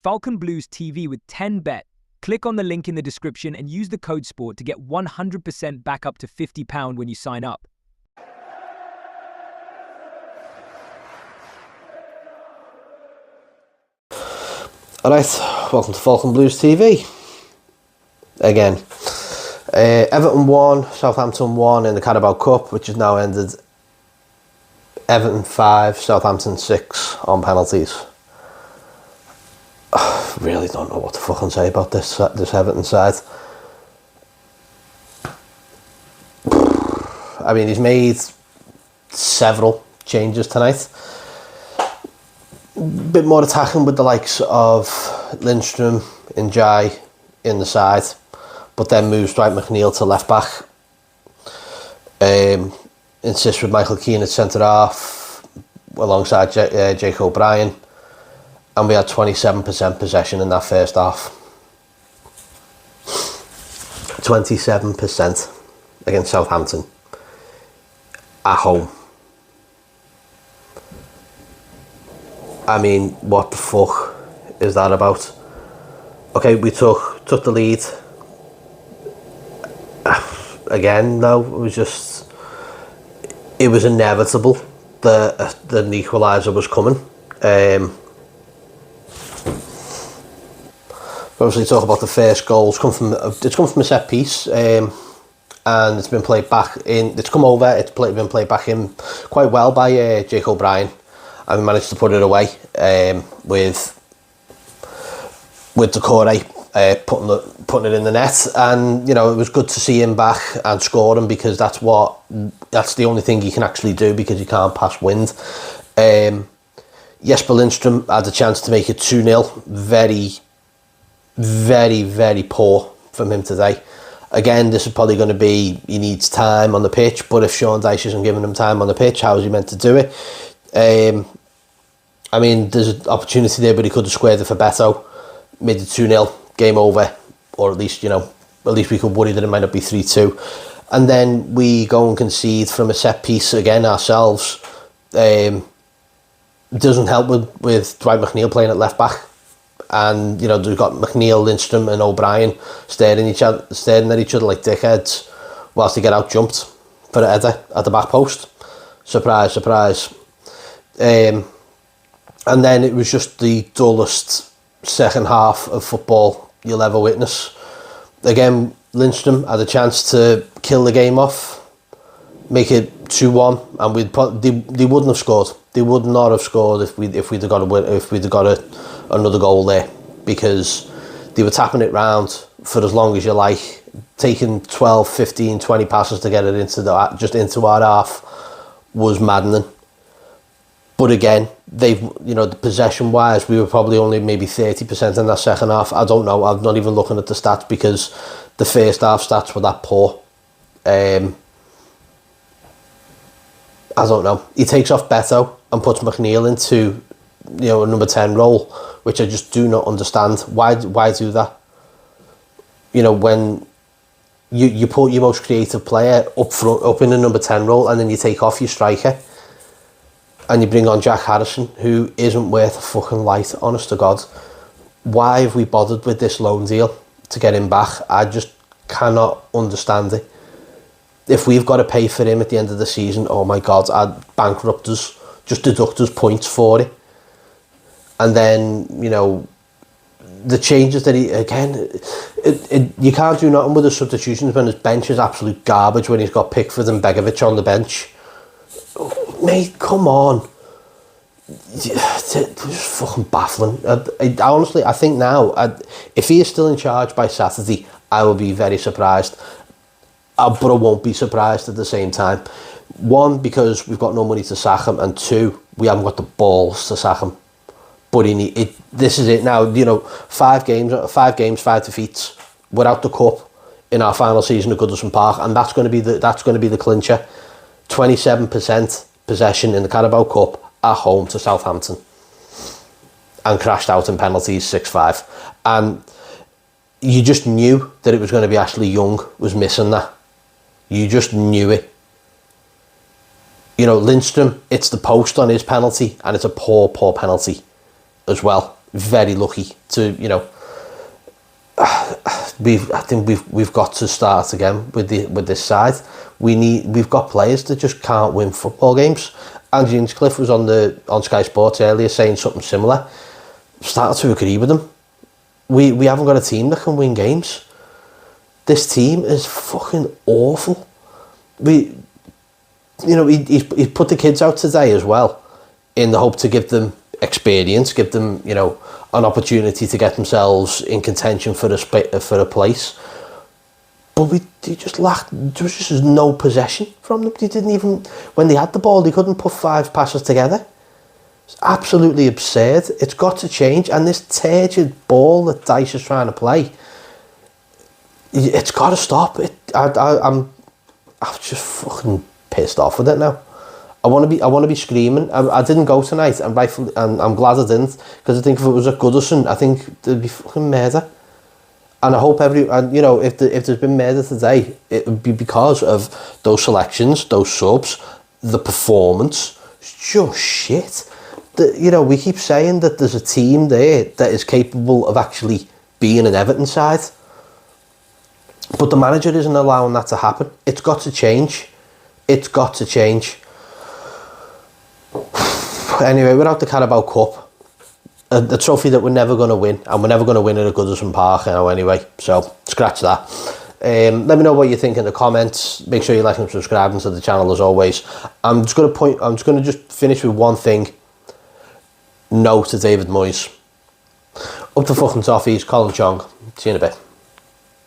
Falcon Blues TV with 10bet. Click on the link in the description and use the code SPORT to get 100% back up to £50 when you sign up. Alright, welcome to Falcon Blues TV. Again, Everton 1, Southampton 1 in the Carabao Cup, which has now ended. Everton 5, Southampton 6 on penalties. Really don't know what to fucking say about this Everton side. I mean, he's made several changes tonight. Bit more attacking with the likes of Lindstrom and Jai in the side, but then moves Dwight McNeil to left back. Insists with Michael Keane at centre half alongside Jake O'Brien, and we had 27% possession in that first half. 27% against Southampton at home. I mean, what the fuck is that about? Okay, we took the lead. Again, though, it was inevitable that an equaliser was coming. Obviously, talk about the first goal. It's come from a set piece, and it's been played back in. It's come over. Been played back in quite well by Jake O'Brien, and we managed to put it away with Decore putting it in the net. And you know, it was good to see him back and scoring, because that's the only thing he can actually do, because he can't pass wind. Jesper Lindstrom had a chance to make it 2-0. Very, very poor from him today. Again, this is probably going to be, he needs time on the pitch, but if Sean Dyche isn't giving him time on the pitch, how is he meant to do it? I mean, there's an opportunity there, but he could have squared it for Beto. Made it 2-0, game over, or at least we could worry that it might not be 3-2. And then we go and concede from a set piece again ourselves. Doesn't help with Dwight McNeil playing at left back. And you know, we've got McNeil, Lindstrom and O'Brien staring at each other like dickheads whilst they get out jumped for a header at the back post. Surprise, surprise. And then it was just the dullest second half of football you'll ever witness. Again, Lindstrom had a chance to kill the game off, make it 2-1, and they wouldn't have scored. They would not have scored if we'd have got another goal there, because they were tapping it round for as long as you like, taking 12, 15, 20 passes to get it into our half was maddening. But again, the possession wise, we were probably only maybe 30% in that second half. I don't know, I'm not even looking at the stats, because the first half stats were that poor. I don't know. He takes off Beto and puts McNeil into, a number 10 role, which I just do not understand. Why do that? You know, when you put your most creative player up front, up in the number 10 role, and then you take off your striker and you bring on Jack Harrison, who isn't worth a fucking light, honest to God. Why have we bothered with this loan deal to get him back? I just cannot understand it. If we've got to pay for him at the end of the season, oh my God, I'd bankrupt us, just deduct us points for it. And then, the changes that you can't do nothing with the substitutions when his bench is absolute garbage, when he's got Pickford and Begovic on the bench. Mate, come on. It's just fucking baffling. Honestly, I think now, if he is still in charge by Saturday, I will be very surprised. But I won't be surprised at the same time. One, because we've got no money to sack him, and two, we haven't got the balls to sack him. But this is it now. 5 games, 5 defeats. We're out the cup in our final season at Goodison Park, and that's going to be the clincher. 27% possession in the Carabao Cup at home to Southampton, and crashed out in penalties 6-5. And you just knew that it was going to be Ashley Young was missing that. You just knew it. Lindstrom, it's the post on his penalty, and it's a poor penalty as well. very lucky to, you know, I think we've got to start again with this side. We've got players that just can't win football games. Andy Hinchcliffe was on Sky Sports earlier saying something similar. Started to agree with him. We haven't got a team that can win games. This team is fucking awful. He put the kids out today as well, in the hope to give them experience, give them, you know, an opportunity to get themselves in contention for a place. But they just lacked. There was just no possession from them. They didn't even, when they had the ball, they couldn't put 5 passes together. It's absolutely absurd. It's got to change. And this turgid ball that Dice is trying to play, it's got to stop. I'm just fucking pissed off with it now. I want to be screaming. I didn't go tonight, and I'm glad I didn't, because I think if it was at Goodison, I think there'd be fucking murder. And I hope you know, if there's been murder today, it would be because of those selections, those subs, the performance. It's just shit. You know, we keep saying that there's a team there that is capable of actually being an Everton side, but the manager isn't allowing that to happen. It's got to change. It's got to change. Anyway, we're out the Carabao Cup, a trophy that we're never going to win, and we're never going to win it at Goodison Park now anyway, so scratch that. Let me know what you think in the comments. Make sure you like and subscribe to the channel as always. I'm just going to just finish with one thing. No to David Moyes. Up the fucking toffees, Colin Chong. See you in a bit.